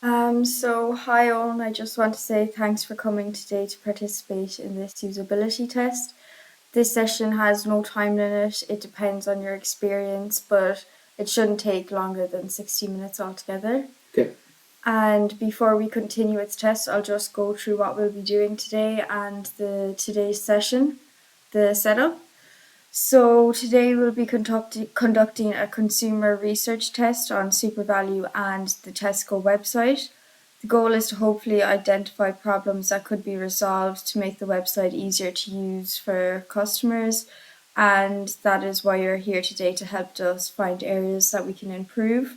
Hi all, I just want to say thanks for coming today to participate in this usability test. This session has no time limit, it depends on your experience, but it shouldn't take longer than 60 minutes altogether. Okay. And before we continue with the test, I'll just go through what we'll be doing today and today's session, the setup. So today we'll be conducting a consumer research test on SuperValue and the Tesco website. The goal is to hopefully identify problems that could be resolved to make the website easier to use for customers, and that is why you're here today, to help us find areas that we can improve.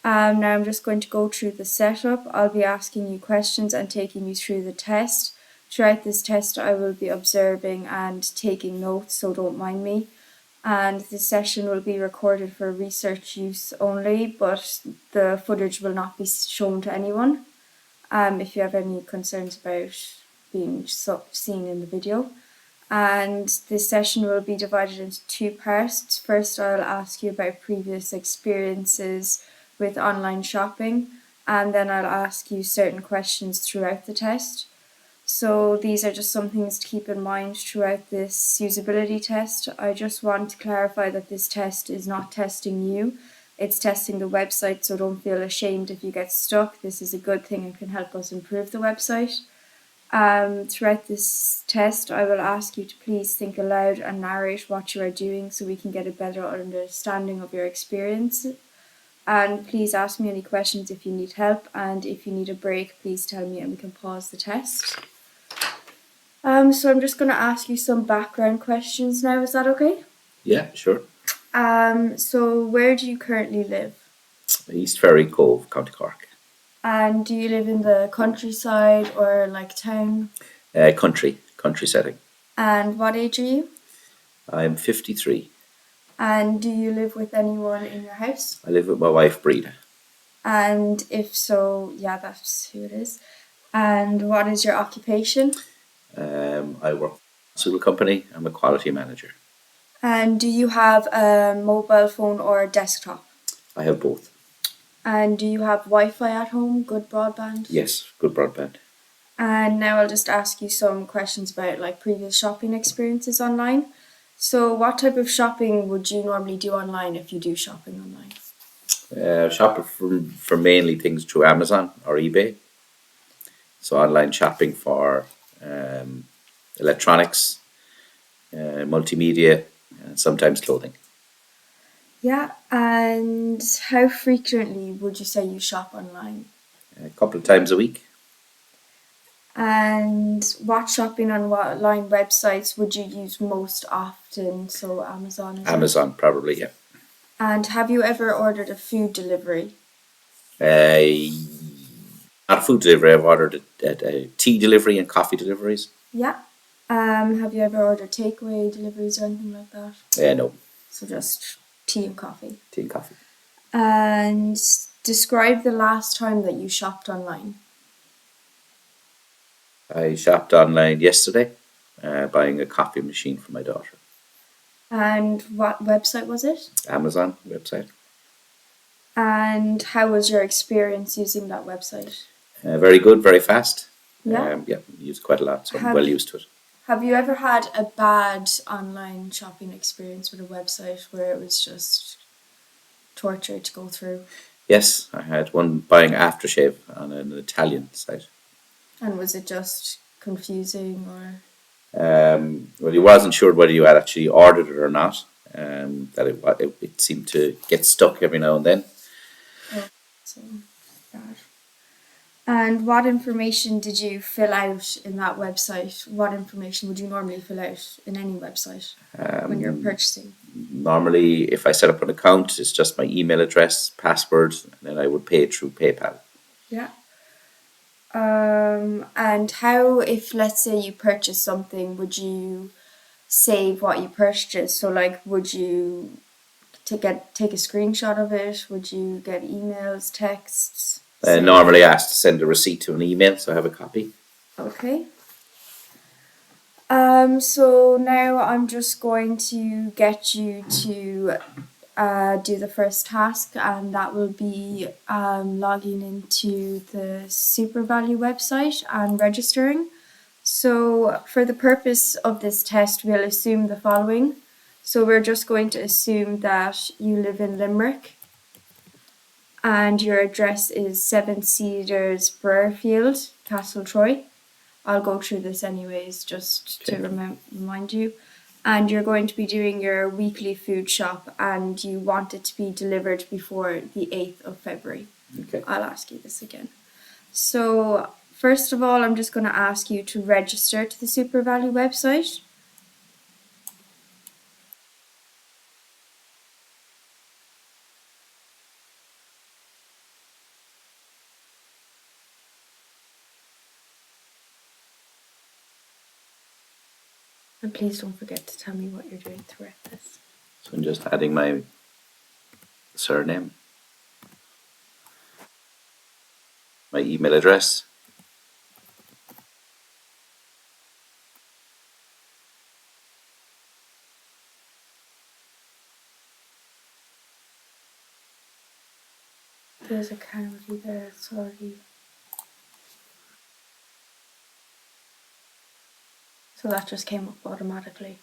Now I'm just going to go through the setup. I'll be asking you questions and taking you through the test. Throughout this test, I will be observing and taking notes, so don't mind me. And this session will be recorded for research use only, but the footage will not be shown to anyone. If you have any concerns about being seen in the video. And this session will be divided into two parts. First, I'll ask you about previous experiences with online shopping, and then I'll ask you certain questions throughout the test. So these are just some things to keep in mind throughout this usability test. I just want to clarify that this test is not testing you, it's testing the website, so don't feel ashamed if you get stuck. This is a good thing and can help us improve the website. Throughout this test, I will ask you to please think aloud and narrate what you are doing so we can get a better understanding of your experience. And please ask me any questions if you need help, and if you need a break, please tell me and we can pause the test. So I'm just going to ask you some background questions now, is that okay? Yeah, sure. So where do you currently live? East Ferry Cove, County Cork. And do you live in the countryside or like town? Country setting. And what age are you? I'm 53. And do you live with anyone in your house? I live with my wife, Breda. And if so, yeah, that's who it is. And what is your occupation? I work for a pharmaceutical company. I'm a quality manager. And do you have a mobile phone or a desktop? I have both. And do you have Wi-Fi at home, good broadband? Yes, good broadband. And now I'll just ask you some questions about like previous shopping experiences online. So what type of shopping would you normally do online if you do shopping online? Shop for mainly things through Amazon or eBay. So online shopping for electronics, multimedia, and sometimes clothing. Yeah, and how frequently would you say you shop online? A couple of times a week. And what shopping on online websites would you use most often? So Amazon is Amazon, probably, yeah. And have you ever ordered a food delivery? Not food delivery. I've ordered a tea delivery and coffee deliveries. Yeah. Have you ever ordered takeaway deliveries or anything like that? No. So just tea and coffee. Tea and coffee. And describe the last time that you shopped online. I shopped online yesterday, buying a coffee machine for my daughter. And what website was it? Amazon website. And how was your experience using that website? Very good, very fast. Yeah. Used quite a lot, so I'm well used to it. Have you ever had a bad online shopping experience with a website where it was just torture to go through? Yes, I had one buying aftershave on an Italian site. And was it just confusing or? Well, you wasn't sure whether you had actually ordered it or not. That it seemed to get stuck every now and then. Oh, so bad. And what information did you fill out in that website? What information would you normally fill out in any website when you're purchasing? Normally, if I set up an account, it's just my email address, password, and then I would pay through PayPal. Yeah. And how, if let's say you purchase something, would you save what you purchased? So like, would you take a screenshot of it? Would you get emails, texts? Normally asked to send a receipt to an email, so I have a copy. Okay. So now I'm just going to get you to do the first task, and that will be logging into the SuperValue website and registering. So for the purpose of this test, we'll assume the following. So we're just going to assume that you live in Limerick and your address is 7 Cedars Burfield, Castletroy. I'll go through this anyways, just to remind you. And you're going to be doing your weekly food shop, and you want it to be delivered before the 8th of February. Okay. I'll ask you this again. So first of all, I'm just going to ask you to register to the SuperValue website. And please don't forget to tell me what you're doing throughout this. So I'm just adding my surname, my email address. There's a county there, sorry. So that just came up automatically.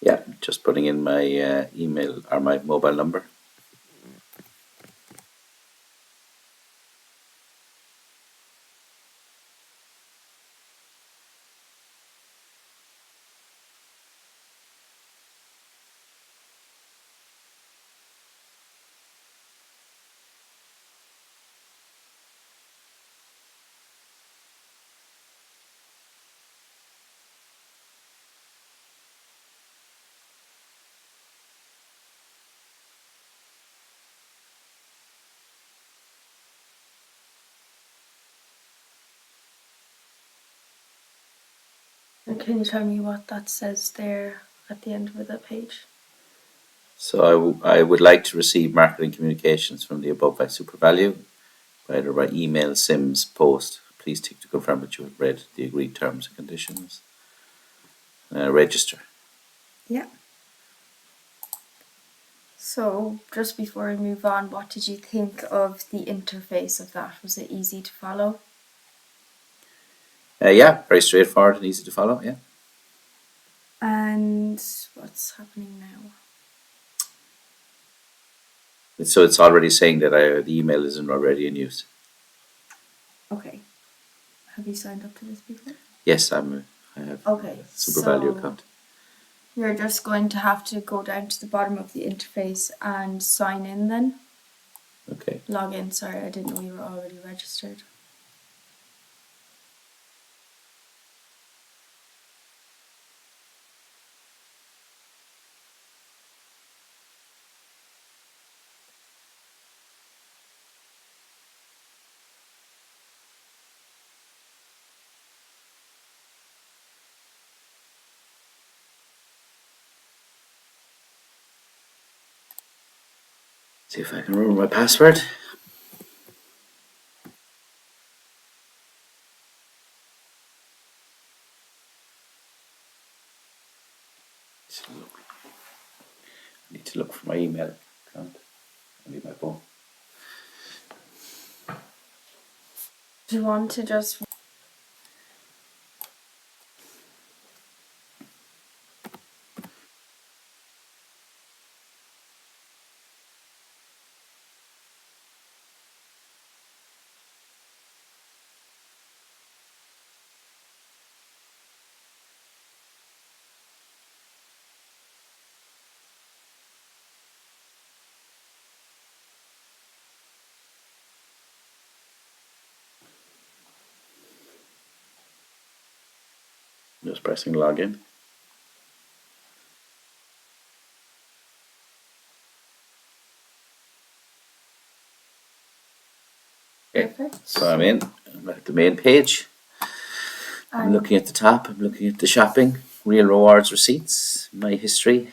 Yeah, just putting in my email or my mobile number. And can you tell me what that says there at the end of that page? So I would like to receive marketing communications from the above by SuperValue, either by email, Sims, post. Please tick to confirm that you have read the agreed terms and conditions. Register. Yeah. So just before we move on, what did you think of the interface of that? Was it easy to follow? Yeah, very straightforward and easy to follow. Yeah. And what's happening now? So it's already saying that the email isn't already in use. Okay. Have you signed up to this before? Yes, I have Okay, a SuperValue account. You're just going to have to go down to the bottom of the interface and sign in then. Okay. Log in, sorry, I didn't know you were already registered. See if I can remember my password. I need to look for my email account. I need my phone. Do you want to just... Just pressing login. Okay, Perfect. so I'm in. I'm at the main page. I'm looking at the top. I'm looking at the shopping, real rewards receipts, my history.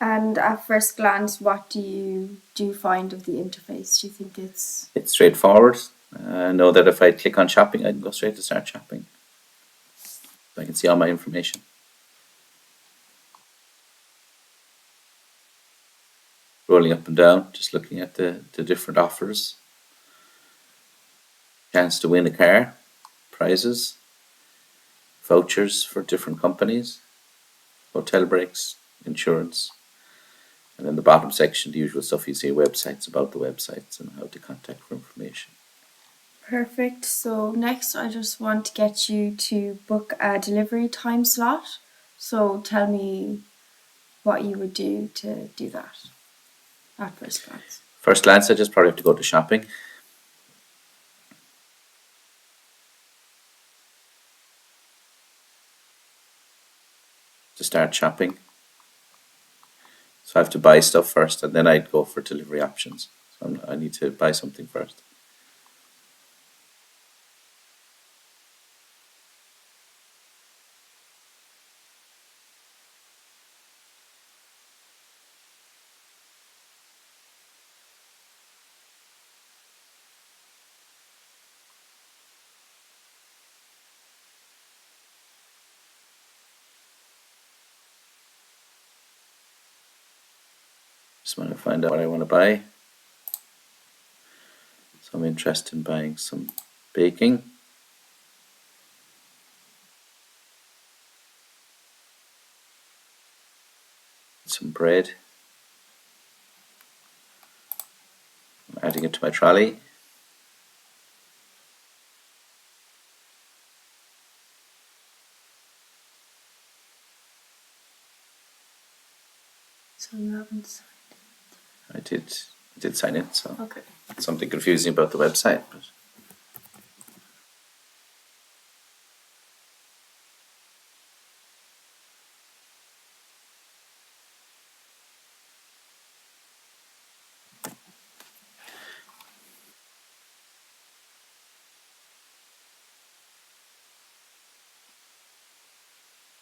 And at first glance, what do you find of the interface? Do you think it's... It's straightforward. I know that if I click on shopping, I can go straight to start shopping. I can see all my information. Rolling up and down, just looking at the different offers. Chance to win a car, prizes, vouchers for different companies, hotel breaks, insurance. And then the bottom section, the usual stuff you see, websites, about the websites and how to contact for information. Perfect. So next I just want to get you to book a delivery time slot. So tell me what you would do to do that at first glance. First glance, I just probably have to go to shopping. To start shopping. So I have to buy stuff first and then I'd go for delivery options. So I need to buy something first. Just want to find out what I want to buy. So I'm interested in buying some baking. Some bread. I'm adding it to my trolley. So you haven't signed I did sign in, so it. Okay. something confusing about the website, but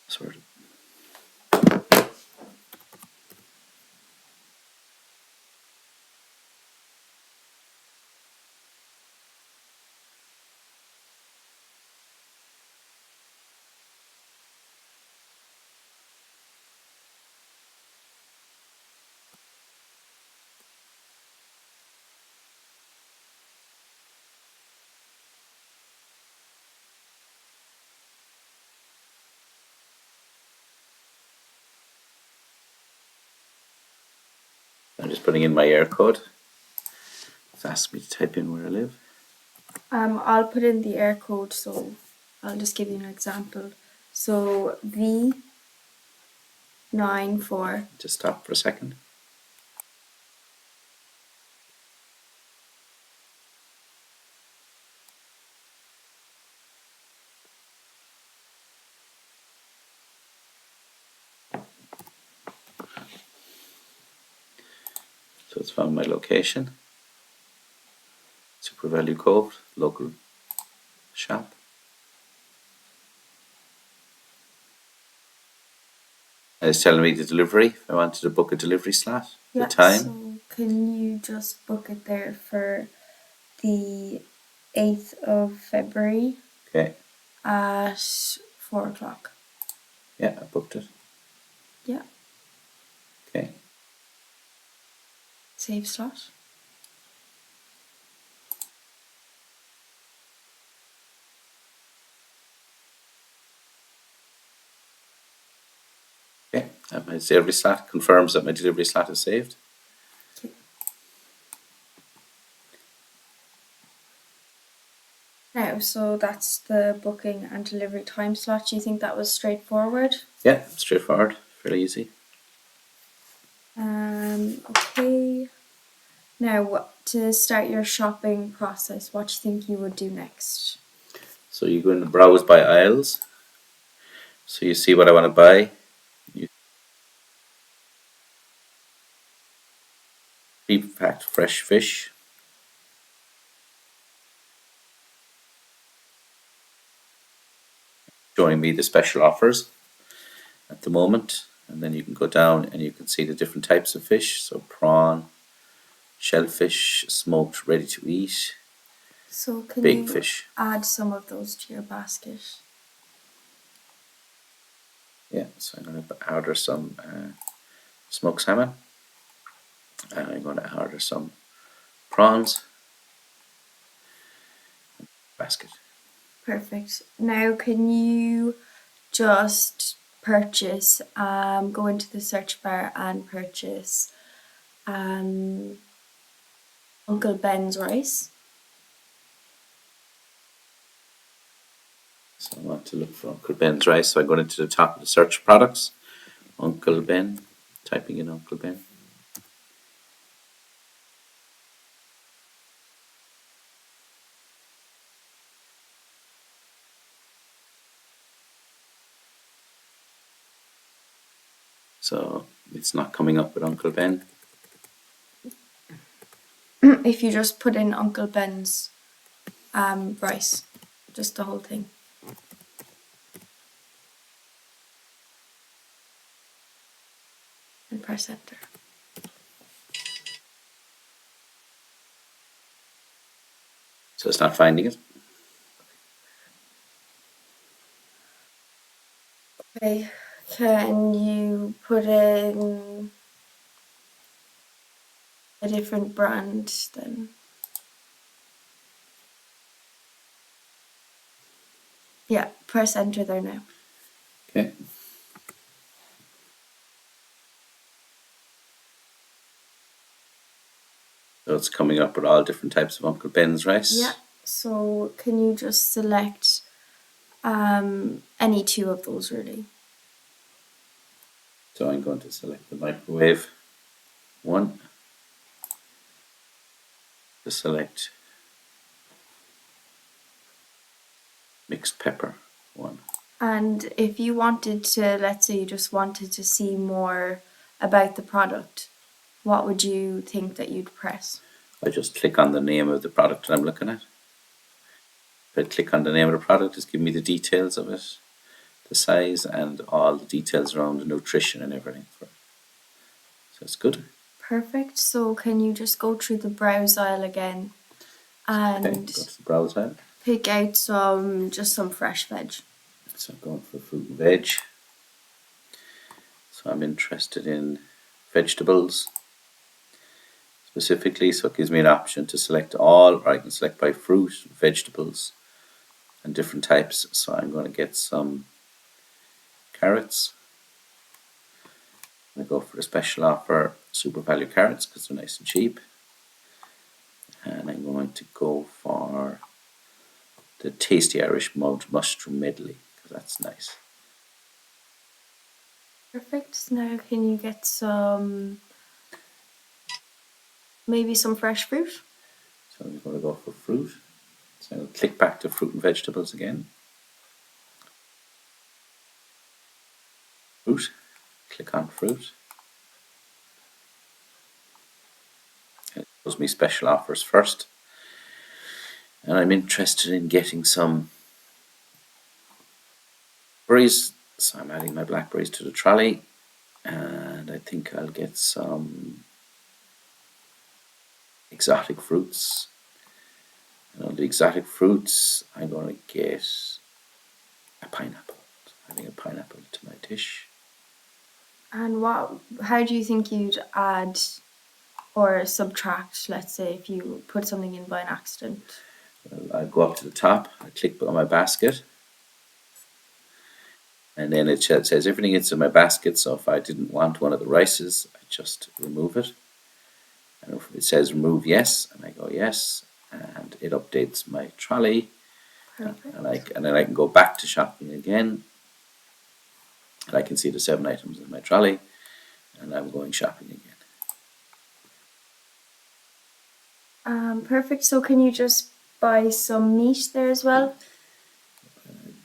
sort of. I'm just putting in my air code. It's asked me to type in where I live. I'll put in the air code, so I'll just give you an example. So V94. Just stop for a second. So it's found my location. Super Value Cove, local shop. And it's telling me the delivery. If I wanted to book a delivery slot, the time. So can you just book it there for the 8th of February? Okay. At 4 o'clock. Yeah, I booked it. Yeah. Okay. Save slot. Okay. And my delivery slot confirms that my delivery slot is saved. Okay. Now, so that's the booking and delivery time slot. Do you think that was straightforward? Yeah, straightforward, fairly easy. Okay. Now, to start your shopping process, what do you think you would do next? So you go in and browse by aisles. So you see what I want to buy. You pre-packed fresh fish. Showing me the special offers at the moment. And then you can go down and you can see the different types of fish. So prawn, shellfish, smoked, ready to eat. So can Big you fish. add some of those to your basket? Yeah, so I'm going to order some smoked salmon. And I'm going to order some prawns. Basket. Perfect. Now, can you just purchase, go into the search bar and purchase Uncle Ben's rice? So I want to look for Uncle Ben's rice. So I'm going into the top of the search products. Uncle Ben. Typing in Uncle Ben. So it's not coming up with Uncle Ben. If you just put in Uncle Ben's rice, just the whole thing. And press enter. So it's not finding it. Okay, can you put in a different brand then? Yeah, press enter there now. Okay. So it's coming up with all different types of Uncle Ben's rice. Yeah, so can you just select any two of those really? So I'm going to select the microwave one. To select mixed pepper one. And if you wanted to, let's say you just wanted to see more about the product, what would you think that you'd press? I just click on the name of the product that I'm looking at. If I click on the name of the product, it's giving me the details of it, the size, and all the details around the nutrition and everything for it. So it's good. Perfect. So can you just go through the browse aisle again and Okay, go to the browse aisle. pick out just some fresh veg? So I'm going for fruit and veg. So I'm interested in vegetables specifically, so it gives me an option to select all, or I can select by fruit, vegetables, and different types. So I'm going to get some carrots. I'm going to go for the special offer super value carrots because they're nice and cheap. And I'm going to go for the tasty Irish mushroom medley because that's nice. Perfect. Now can you get maybe some fresh fruit? So I'm going to go for fruit. So I'll click back to fruit and vegetables again. Fruit. Click on fruit. It shows me special offers first. And I'm interested in getting some berries. So I'm adding my blackberries to the trolley. And I think I'll get some exotic fruits. And on the exotic fruits, I'm going to get a pineapple. So adding a pineapple to my dish. And how do you think you'd add or subtract, let's say, if you put something in by an accident? Well, I go up to the top, I click on my basket, and then it says everything is in my basket. So if I didn't want one of the rices, I just remove it. And if it says remove yes, and I go yes, and it updates my trolley. Perfect. And then I can go back to shopping again, and I can see the 7 items in my trolley, and I'm going shopping again. Perfect. So can you just buy some meat there as well?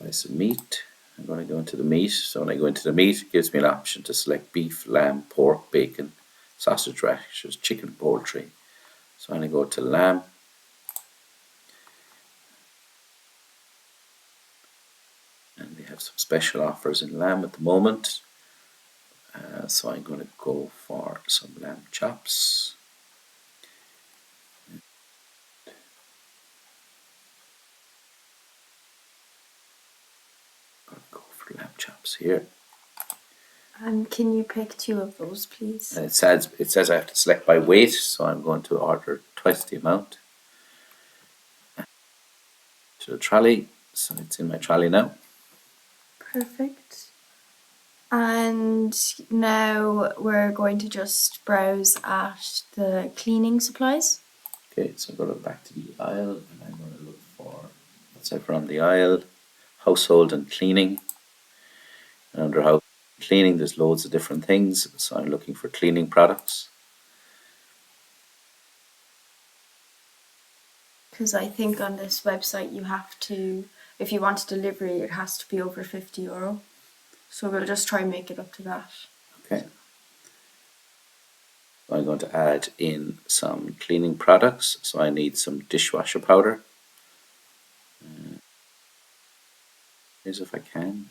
Buy some meat. I'm going to go into the meat. So when I go into the meat, it gives me an option to select beef, lamb, pork, bacon, sausage rashers, chicken, poultry. So I'm going to go to lamb. And they have some special offers in lamb at the moment. So I'm going to go for some lamb chops. I'll go for lamb chops here. And can you pick 2 of those, please? It says I have to select by weight, so I'm going to order twice the amount to the trolley. So it's in my trolley now. Perfect. And now we're going to just browse at the cleaning supplies. Okay, so go back to the aisle and I'm going to look for, let's say from the aisle, household and cleaning. And under household and cleaning, there's loads of different things. So I'm looking for cleaning products. Because I think on this website you have to, if you want a delivery, it has to be over €50. So we'll just try and make it up to that. Okay. So I'm going to add in some cleaning products. So I need some dishwasher powder. Here's if I can.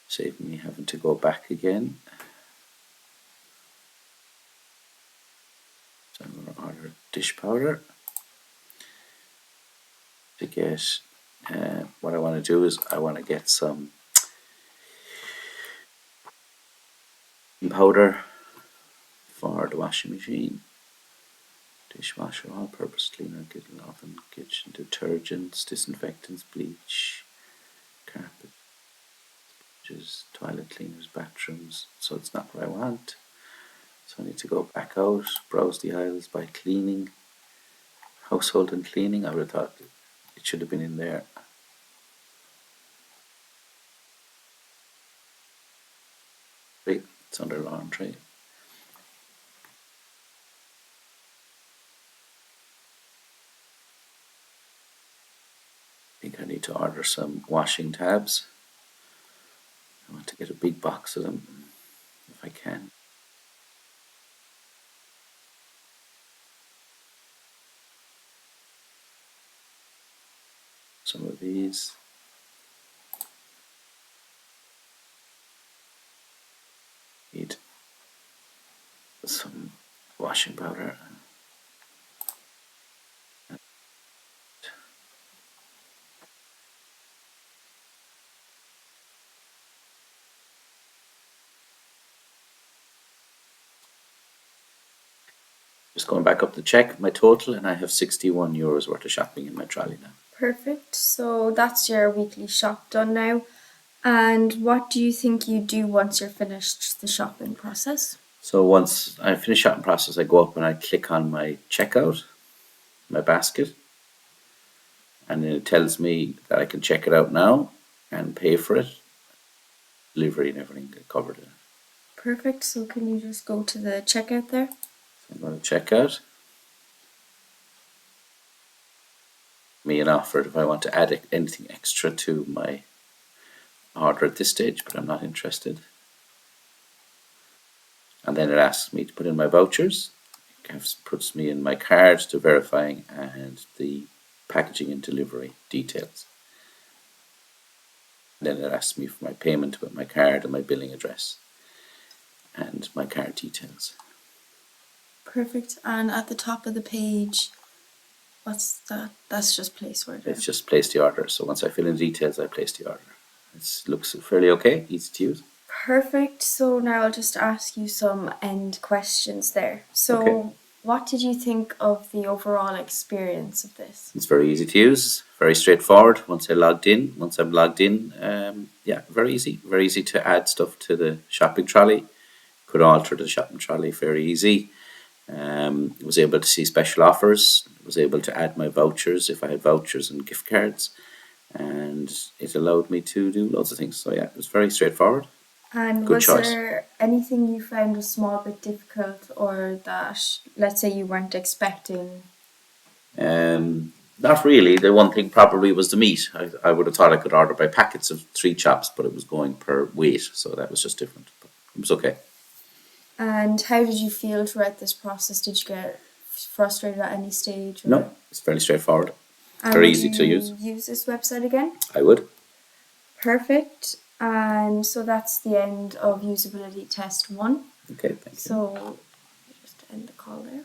Save me having to go back again. So I'm going to order dish powder. To get, what I want to do is I want to get some powder for the washing machine. Dishwasher, all-purpose cleaner, kitchen oven, kitchen detergents, disinfectants, bleach, carpet, toilet cleaners, bathrooms. So it's not what I want. So I need to go back out, browse the aisles by cleaning, household and cleaning. I would have thought it should have been in there. It's under laundry. I think I need to order some washing tabs. I want to get a big box of them if I can. Some of these. Need some washing powder. Just going back up to check my total, and I have €61 worth of shopping in my trolley now. Perfect. So that's your weekly shop done now. And what do you think you do once you're finished the shopping process? So once I finish shopping process, I go up and I click on my checkout, my basket, and then it tells me that I can check it out now and pay for it. Delivery and everything covered it. Perfect. So can you just go to the checkout there? So I'm going to check out. Me an offer if I want to add anything extra to my order at this stage, but I'm not interested. And then it asks me to put in my vouchers. It puts me in my card to verifying and the packaging and delivery details. And then it asks me for my payment with my card and my billing address and my card details. Perfect. And at the top of the page, what's that? That's just place order. It's just place the order. So once I fill in the details, I place the order. It looks fairly okay, easy to use. Perfect. So now I'll just ask you some end questions there. So Okay. what did you think of the overall experience of this? It's very easy to use, very straightforward. Once I'm logged in, very easy to add stuff to the shopping trolley. Could alter the shopping trolley very easy. Was able to see special offers. Was able to add my vouchers if I had vouchers and gift cards, and it allowed me to do loads of things. So yeah, it was very straightforward. And Good was choice. there anything you found a small bit difficult, or that, let's say, you weren't expecting? Not really. The one thing probably was the meat. I would have thought I could order by packets of 3 chops, but it was going per weight, so that was just different. But it was okay. And how did you feel throughout this process? Did you get frustrated at any stage? Or? No, it's fairly straightforward. And Very would easy to use. Use this website again? I would. Perfect. And so that's the end of usability test 1. Okay, thank you. So just end the call there.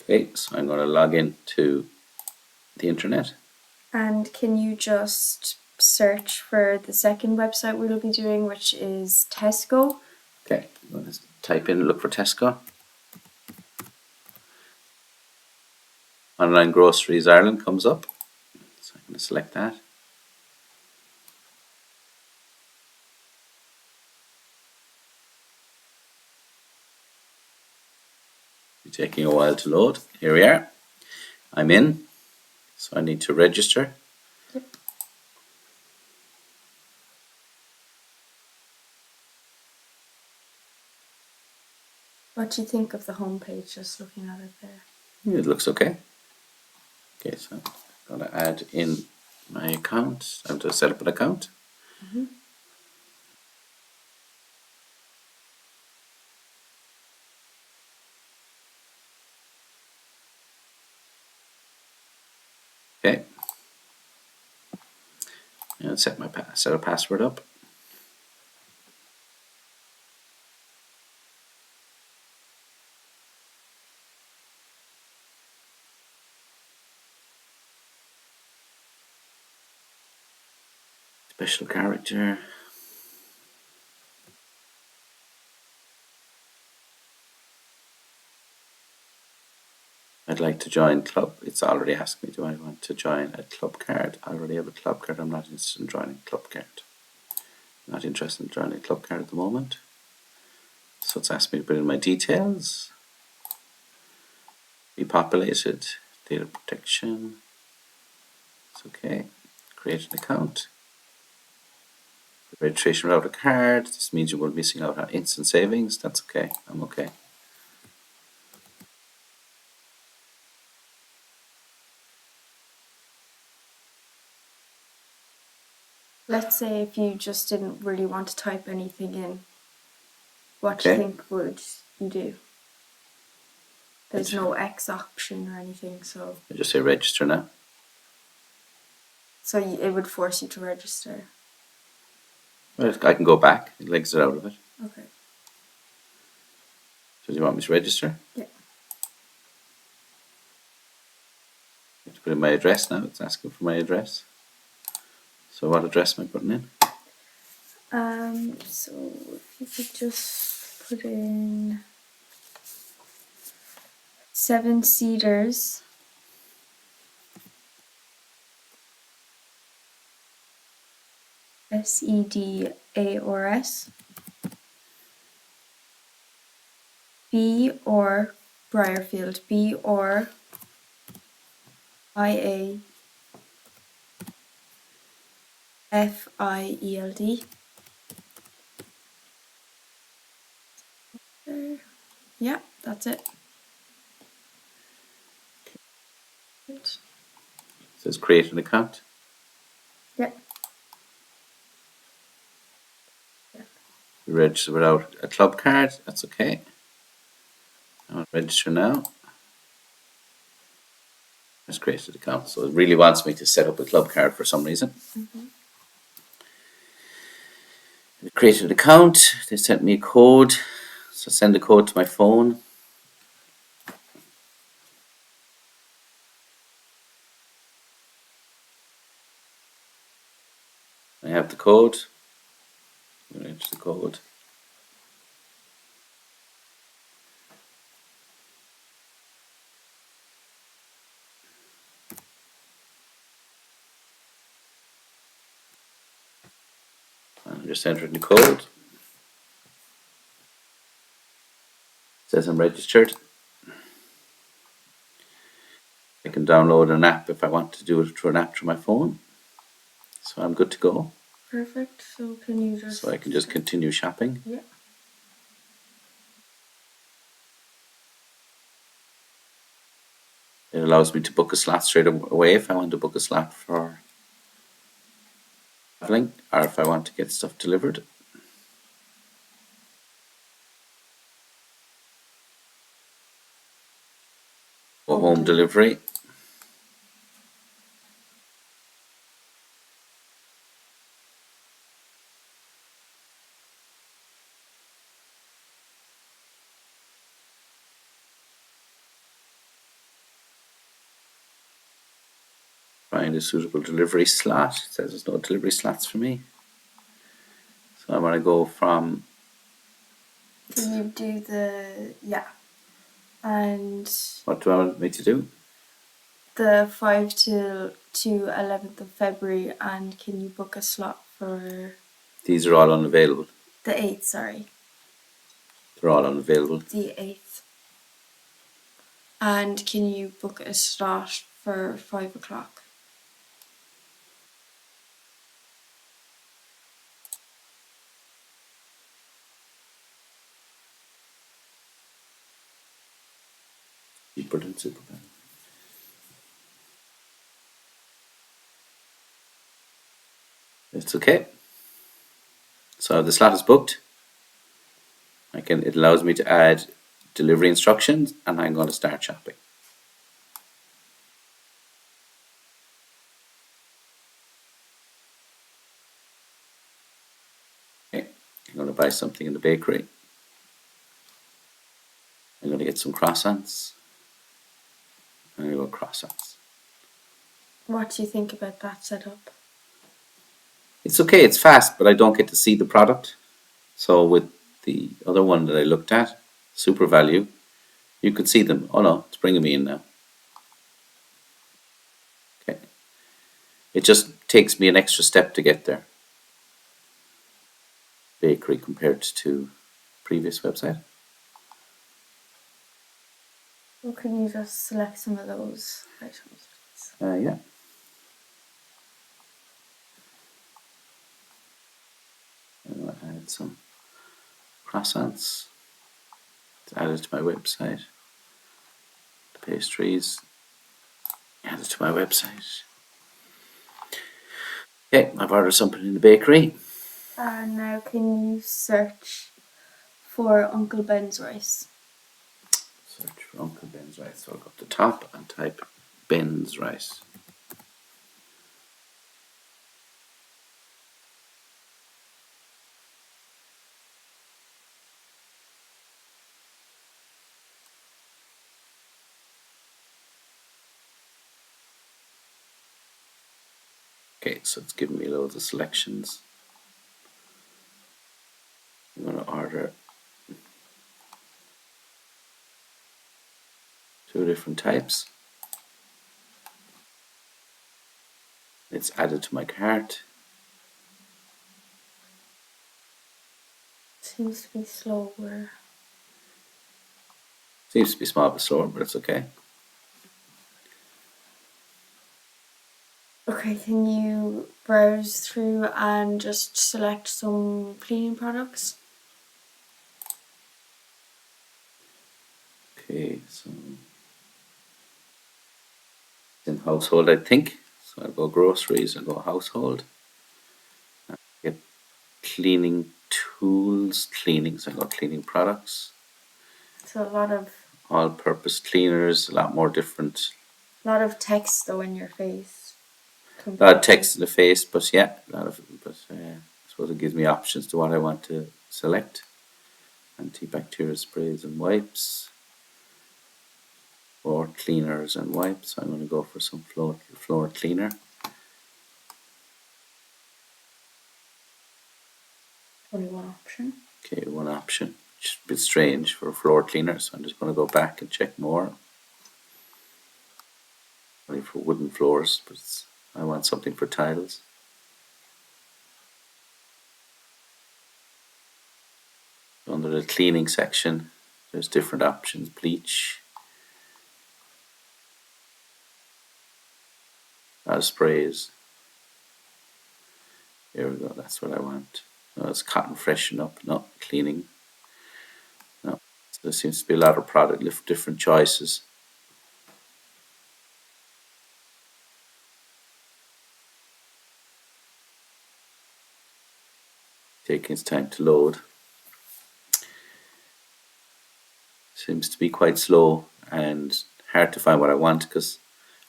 Okay, so I'm going to log in to the internet. And can you just search for the second website we'll be doing, which is Tesco. Okay, I'm going to type in, look for Tesco. Online Groceries Ireland comes up. So I'm going to select that. It's taking a while to load. Here we are. I'm in. So I need to register. Yep. What do you think of the homepage, just looking at it there? It looks okay. Okay, so I'm going to add in my account. I have to set up an account. Okay. And set a password up. Special character. I'd like to join club. It's already asked me, do I want to join a club card? I already have a club card. I'm not interested in joining a club card. Not interested in joining a club card at the moment. So it's asked me to put in my details. Be populated. Data protection. It's okay. Create an account. Registration without a card. This means you will be missing out on instant savings. That's okay. I'm okay. Let's say if you just didn't really want to type anything in, what do you think would you do? There's no X option or anything, so. I just say register now. So it would force you to register. Well, I can go back. It exit out of it. Okay. So do you want me to register? Yeah. I have to put in my address now. It's asking for my address. So what address am I putting in? So if you could just put in 7 Cedars, Sedars, B or Briarfield, B or IAFIELD. Yeah, that's it. It says create an account. Yep. You register without a club card. That's okay. I'll register now. Just created an account. So it really wants me to set up a club card for some reason. I created an account. They sent me a code. So send the code to my phone. I have the code. I'm going to enter the code. I'm just entering the code. It says I'm registered. I can download an app if I want to do it through an app through my phone. So I'm good to go. Perfect. So can you just... So I can just continue shopping. Yeah. It allows me to book a slot straight away if I want to book a slot for traveling or if I want to get stuff delivered. Or home delivery. find a suitable delivery slot. It says there's no delivery slots for me. So I want to go from. Can you do and What do I want me to do? the 5 to 11th of February, and can you book a slot for These are all unavailable. the 8th, sorry. They're all unavailable. The 8th. And can you book a slot for 5 o'clock? Cheaper than Super Value. It's okay. So the slot is booked. It allows me to add delivery instructions, and I'm going to start shopping. Okay, I'm going to buy something in the bakery. I'm going to get some croissants. I'm going to go croissants. What do you think about that setup? It's okay, it's fast, but I don't get to see the product. So with the other one that I looked at, Super Value, you could see them. Oh no, it's bringing me in now. Okay. It just takes me an extra step to get there. Bakery compared to previous website. Or can you just select some of those items? Yeah. I'm going to add some croissants. It's added to my website. The pastries. Added to my website. Okay, I've ordered something in the bakery. And now can you search for Uncle Ben's rice? Search for Uncle Ben's rice. So I'll go up the top and type Ben's rice. Okay, so it's giving me loads of selections. I'm going to order 2 different types. It's added to my cart. Seems to be slower. Seems to be small but slower, but it's okay. Okay, can you browse through and just select some cleaning products? Okay, so in household, I think. So I'll go groceries, I'll go household. I'll get cleaning tools, cleaning, so I'll go cleaning products. So a lot of All-purpose cleaners, a lot more different. text though in your face. A lot of text in the face, but yeah, I suppose it gives me options to what I want to select. Antibacterial sprays and wipes, or cleaners and wipes. So I'm going to go for some floor cleaner. Only one option. Okay, one option. Which is a bit strange for a floor cleaner, so I'm just going to go back and check more. Only for wooden floors, but I want something for tiles. Under the cleaning section, there's different options. Bleach, sprays. Here we go, that's what I want. No, it's cotton freshen up, not cleaning. No, so there seems to be a lot of product, different choices. Taking its time to load. Seems to be quite slow and hard to find what I want, because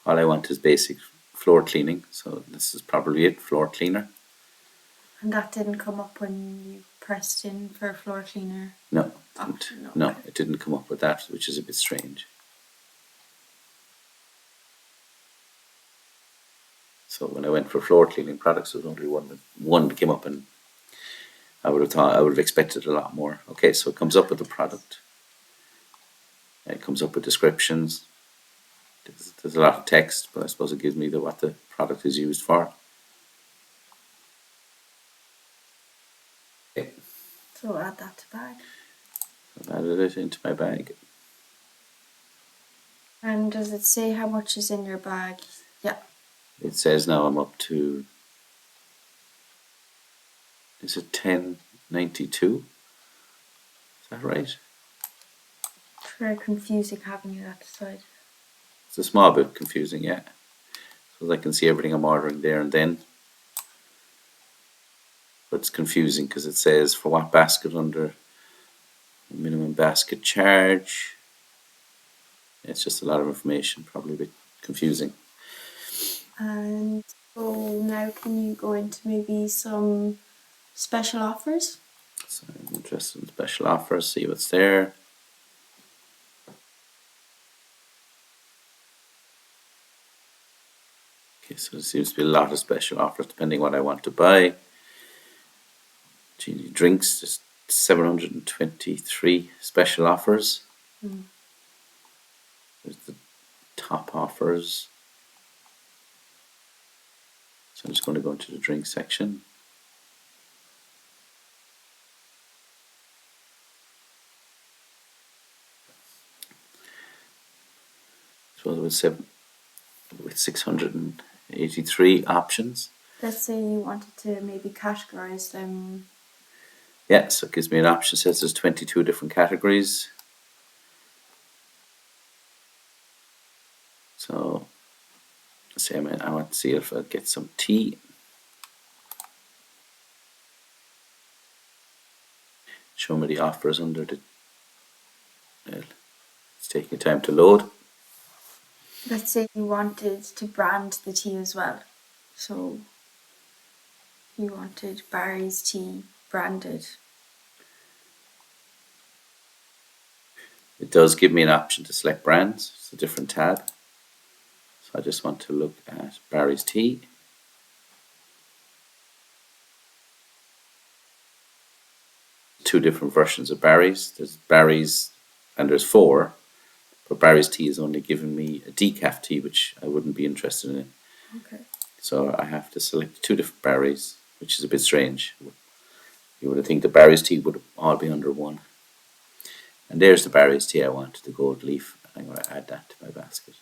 all I want is basic floor cleaning. So this is probably it, floor cleaner. And that didn't come up when you pressed in for floor cleaner? No, option, no, okay. it didn't come up with that, which is a bit strange. So when I went for floor cleaning products, there was only one that came up, and I would have expected a lot more. Okay, so it comes up with the product. It comes up with descriptions. There's a lot of text, but I suppose it gives me what the product is used for. Okay. So add that to bag. I've added it into my bag. And does it say how much is in your bag? Yeah. It says now I'm up to, is it 10.92? Is that right? It's very confusing having it at the side. It's a small bit confusing, yeah. So I can see everything I'm ordering there and then. But it's confusing because it says for what basket under minimum basket charge. It's just a lot of information, probably a bit confusing. And so now can you go into maybe some special offers? So I'm interested in special offers, see what's there. Okay, so there seems to be a lot of special offers depending what I want to buy. Genie drinks, just 723 special offers. There's the top offers. So I'm just going to go into the drink section. So with 683 options. Let's say you wanted to maybe categorize them. Yeah, so it gives me an option. It says there's 22 different categories. So say I want to see if I get some tea. Show me the offers under the. Well, it's taking time to load. Let's say you wanted to brand the tea as well. So you wanted Barry's tea branded. It does give me an option to select brands. It's a different tab. So I just want to look at Barry's tea. Two different versions of Barry's. There's Barry's, and there's four. But Barry's tea is only giving me a decaf tea, which I wouldn't be interested in. Okay. So I have to select two different Barry's, which is a bit strange. You would think the Barry's tea would all be under one. And there's the Barry's tea I want, the gold leaf. I'm going to add that to my basket.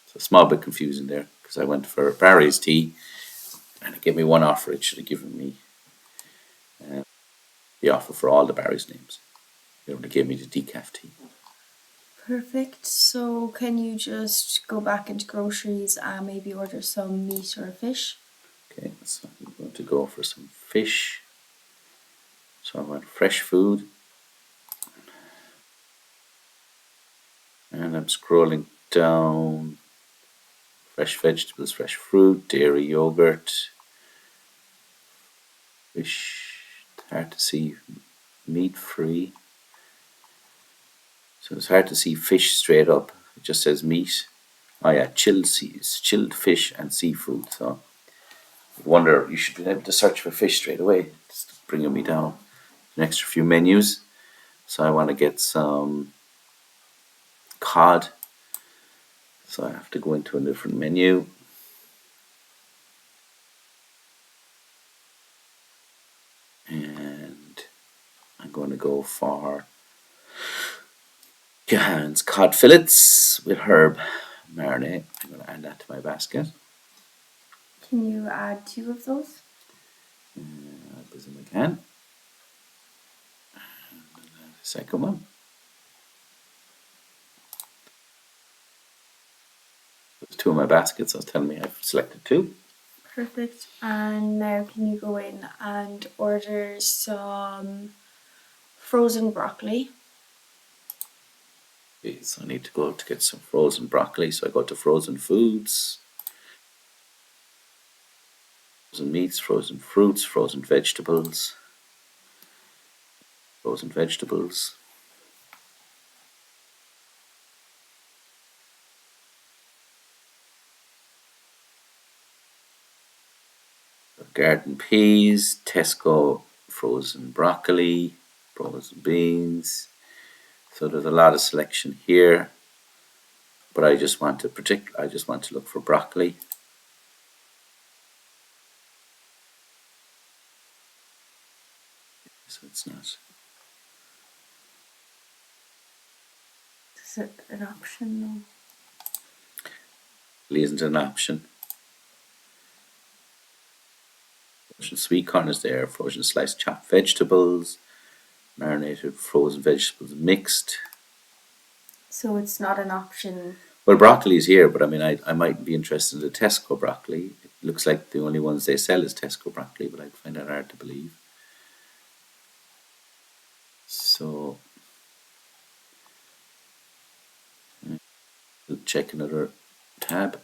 So a small bit confusing there because I went for Barry's tea and it gave me one offer. It should have given me the offer for all the Barry's names. It only gave me the decaf tea. Perfect. So can you just go back into groceries and maybe order some meat or fish? Okay, so I'm going to go for some fish. So I want fresh food. And I'm scrolling down. Fresh vegetables, fresh fruit, dairy yogurt, fish. It's hard to see meat free. So it's hard to see fish straight up. It just says meat. Oh yeah, chilled fish and seafood. So I wonder, you should be able to search for fish straight away. It's bringing me down an extra few menus. So I want to get some cod. So I have to go into a different menu. And I'm going to go for Johan's cod fillets with herb marinade. I'm going to add that to my basket. Can you add 2 of those? As I can. And the second one. There's 2 in my basket, so it's telling me I've selected 2. Perfect. And now can you go in and order some frozen broccoli? Okay, so I need to go to get some frozen broccoli. So I go to frozen foods, frozen meats, frozen fruits, frozen vegetables. Frozen vegetables. garden peas, Tesco frozen broccoli, frozen beans. So there's a lot of selection here, but I just want to look for broccoli. So it's not. Is it an option? No. It isn't an option. Frozen sweet corn is there. Frozen sliced chopped vegetables, marinated frozen vegetables mixed. So it's not an option. Well, broccoli is here, but I mean, I might be interested in the Tesco broccoli. It looks like the only ones they sell is Tesco broccoli, but I find that hard to believe. So, we'll check another tab.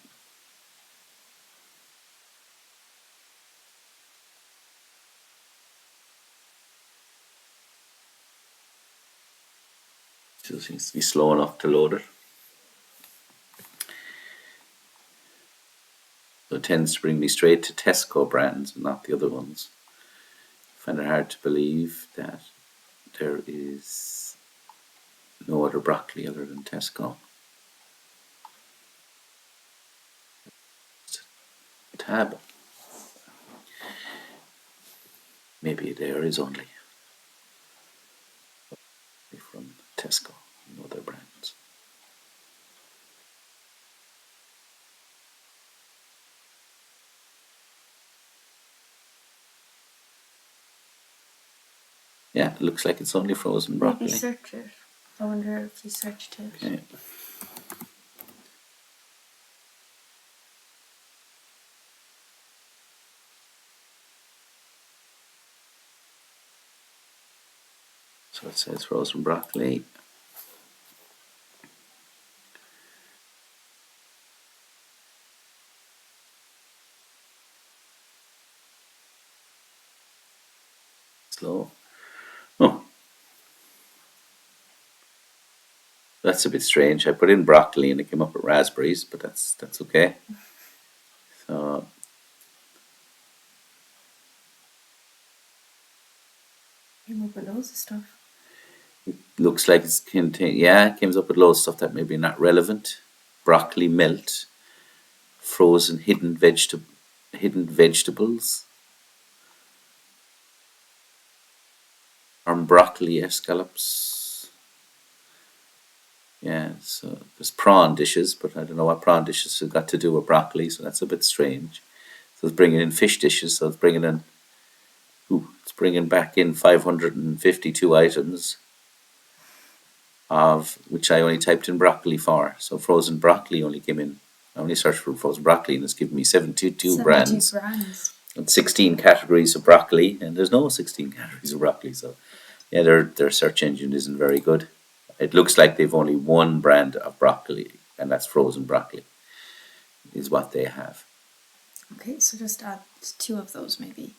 Still seems to be slow enough to load it. So it tends to bring me straight to Tesco brands and not the other ones. I find it hard to believe that there is no other broccoli other than Tesco. Tab. Maybe there is only from Tesco and other brands. Yeah, it looks like it's only frozen broccoli. Maybe search it. I wonder if you searched it. Okay. So it says frozen broccoli. Slow. Oh, that's a bit strange. I put in broccoli and it came up with raspberries, but that's okay. So Came up with loads of stuff. looks like it's contained. Yeah, it comes up with loads of stuff that maybe not relevant. Broccoli melt, frozen hidden vegetables, broccoli escallops. Yeah, so there's prawn dishes, but I don't know what prawn dishes have got to do with broccoli, so that's a bit strange. So it's bringing in fish dishes, so it's bringing back in 552 items, of which I only typed in broccoli for. So frozen broccoli only came in. I only searched for frozen broccoli and it's given me 72 brands and 16 categories of broccoli, and there's no 16 categories of broccoli. So yeah, their search engine isn't very good. It looks like they've only one brand of broccoli, and that's frozen broccoli, is what they have. Okay, so just add 2 of those maybe.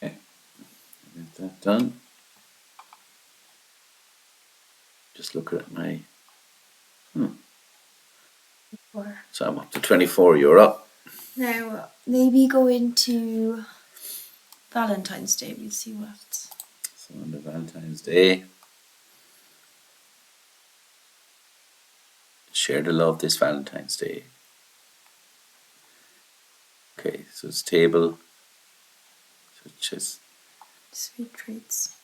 Okay, get that done. Just look at my. So I'm up to €24. Now maybe go into Valentine's Day. We'll see what. So on the Valentine's Day, share the love this Valentine's Day. Okay, so it's table, which is, Sweet treats.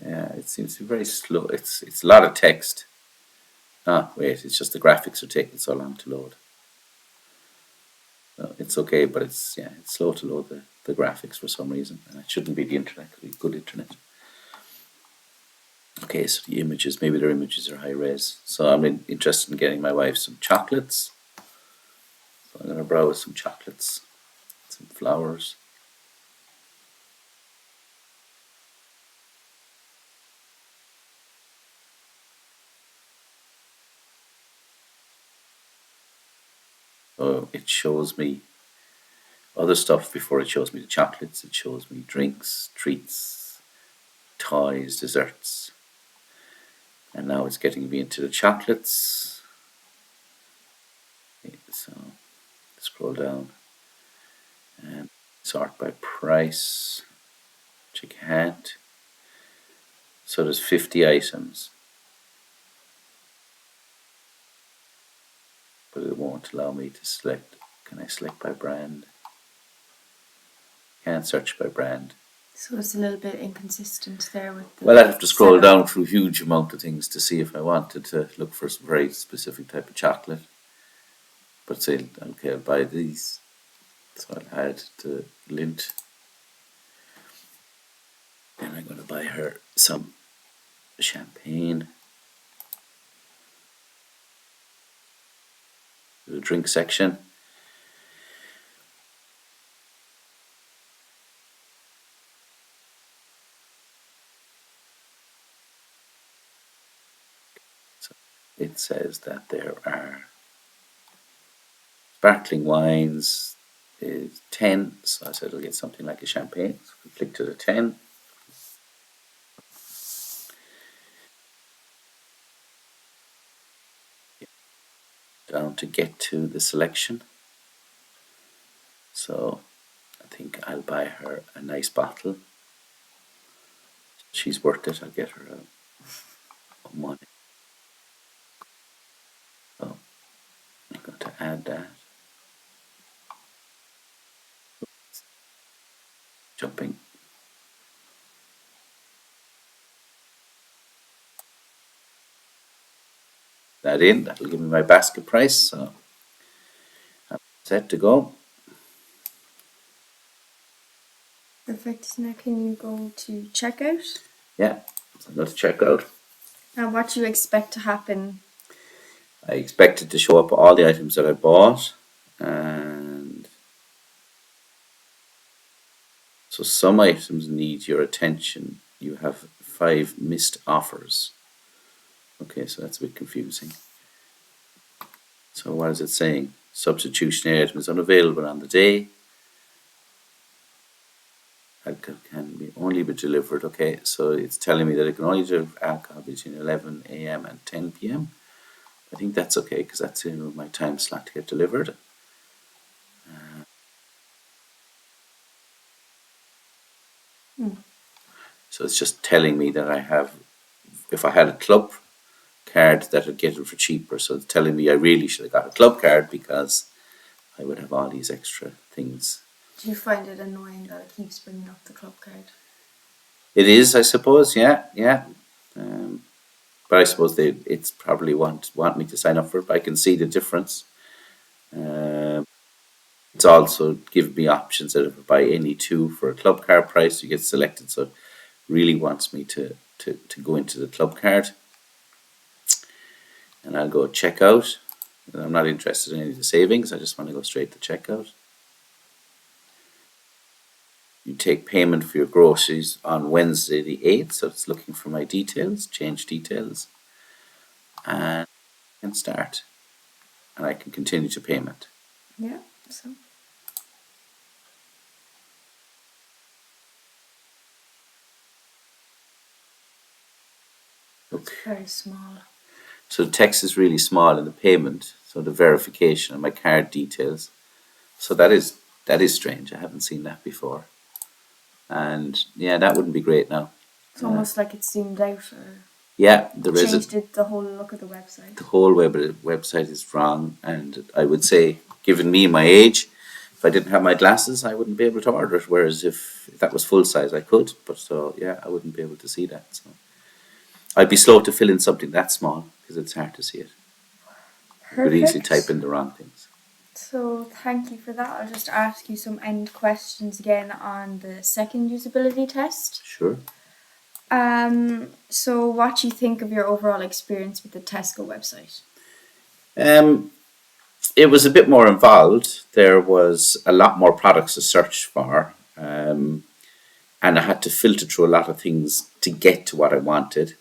yeah, it seems to be very slow. It's a lot of text. Ah, wait, it's just the graphics are taking so long to load. No, it's okay, but it's slow to load the graphics for some reason. And it shouldn't be the internet, it could be good internet. Okay, so the images, maybe their images are high res. So I'm interested in getting my wife some chocolates. So I'm going to browse some chocolates, some flowers. So it shows me other stuff before it shows me the chocolates. It shows me drinks, treats, toys, desserts. And now it's getting me into the chocolates. Okay, so scroll down and sort by price. Which I can't. So there's 50 items, but it won't allow me to select. Can I select by brand? Can't search by brand. So it's a little bit inconsistent there with the Well, I'd have to scroll setup. down through a huge amount of things to see if I wanted to look for some very specific type of chocolate. But say, okay, I'll buy these. So I'll add the lint. Then I'm going to buy her some champagne. The drink section. So it says that there are sparkling wines is 10, so I said I'll get something like a champagne. So we click to the 10. Down to get to the selection. So I think I'll buy her a nice bottle. She's worth it. I'll get her a money. So I'm going to add that. Jumping. That in. That'll give me my basket price. So I'm set to go. Perfect. Now can you go to checkout? Yeah, so I'm going to check out. Now what do you expect to happen? I expected to show up all the items that I bought, and so some items need your attention. You have 5 missed offers. Okay, so that's a bit confusing. So what is it saying? Substitutionary item is unavailable on the day. Alcohol can only be delivered. Okay, so it's telling me that it can only deliver alcohol between 11 a.m. and 10 p.m. I think that's okay because that's in my time slot to get delivered. So it's just telling me that I have, if I had a club card, that I'd get it for cheaper. So it's telling me I really should have got a club card because I would have all these extra things. Do you find it annoying that it keeps bringing up the club card? It is, I suppose, yeah. But I suppose it's probably want me to sign up for it. But I can see the difference. It's also given me options that if I buy any 2 for a club card price, you get selected. So it really wants me to go into the club card. And I'll go checkout. I'm not interested in any of the savings. I just want to go straight to checkout. You take payment for your groceries on Wednesday the 8th. So it's looking for my details, change details, and I can start. And I can continue to payment. Yeah, so. It's very small. So the text is really small in the payment. So the verification of my card details. So that is strange. I haven't seen that before. And yeah, that wouldn't be great now. It's almost like it's zoomed out or yeah, there is changed the whole look of the website. The whole website is wrong, and I would say, given me my age, if I didn't have my glasses, I wouldn't be able to order it. Whereas if that was full size, I could. But so yeah, I wouldn't be able to see that. So I'd be slow to fill in something that small because it's hard to see it. You could easily type in the wrong things. So thank you for that. I'll just ask you some end questions again on the second usability test. Sure. So what do you think of your overall experience with the Tesco website? It was a bit more involved. There was a lot more products to search for, and I had to filter through a lot of things to get to what I wanted.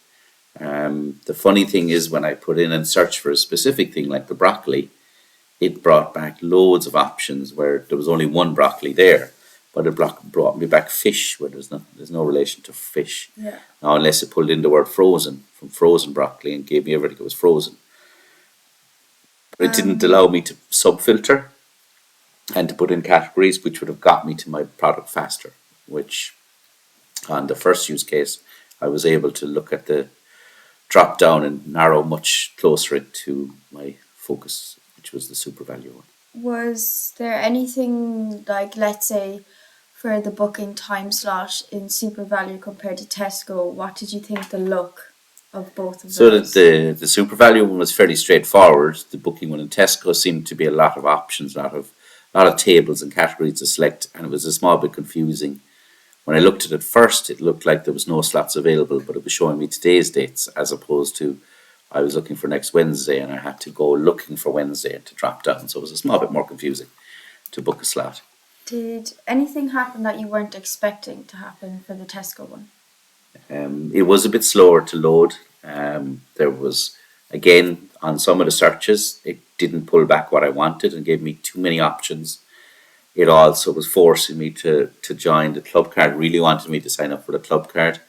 The funny thing is when I put in and search for a specific thing like the broccoli, it brought back loads of options where there was only one broccoli there, but it brought me back fish where there's no relation to fish. Yeah. Now, unless it pulled in the word frozen from frozen broccoli and gave me everything that was frozen. It didn't allow me to sub-filter and to put in categories, which would have got me to my product faster, which on the first use case, I was able to look at the drop down and narrow much closer it to my focus, which was the super value one. Was there anything like, let's say, for the booking time slot in Super Value compared to Tesco, what did you think the look of both of So those? that the super value one was fairly straightforward. The booking one in Tesco seemed to be a lot of options, a lot of tables and categories to select, and it was a small bit confusing. When I looked at it first, it looked like there was no slots available, but it was showing me today's dates as opposed to I was looking for next Wednesday and I had to go looking for Wednesday to drop down. So it was a small bit more confusing to book a slot. Did anything happen that you weren't expecting to happen for the Tesco one? It was a bit slower to load. There was, again, on some of the searches, it didn't pull back what I wanted and gave me too many options. It also was forcing me to join the club card, really wanted me to sign up for the club card.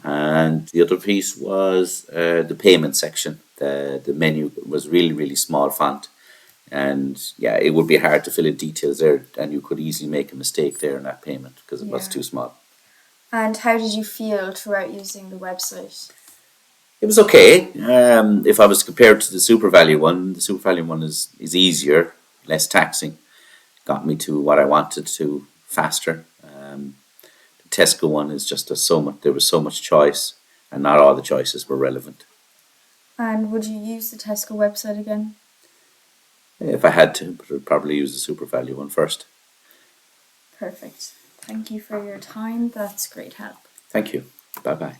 And the other piece was the payment section. The menu was really, really small font. And yeah, it would be hard to fill in details there, and you could easily make a mistake there in that payment because it was Yeah. too small. And how did you feel throughout using the website? It was okay. If I was compared to the super value one, the super value one is easier, less taxing, got me to what I wanted to faster. The Tesco one is just so much. There was so much choice, and not all the choices were relevant. And would you use the Tesco website again? If I had to, but I'd probably use the super value one first. Perfect. Thank you for your time. That's great help. Thank you. Bye bye.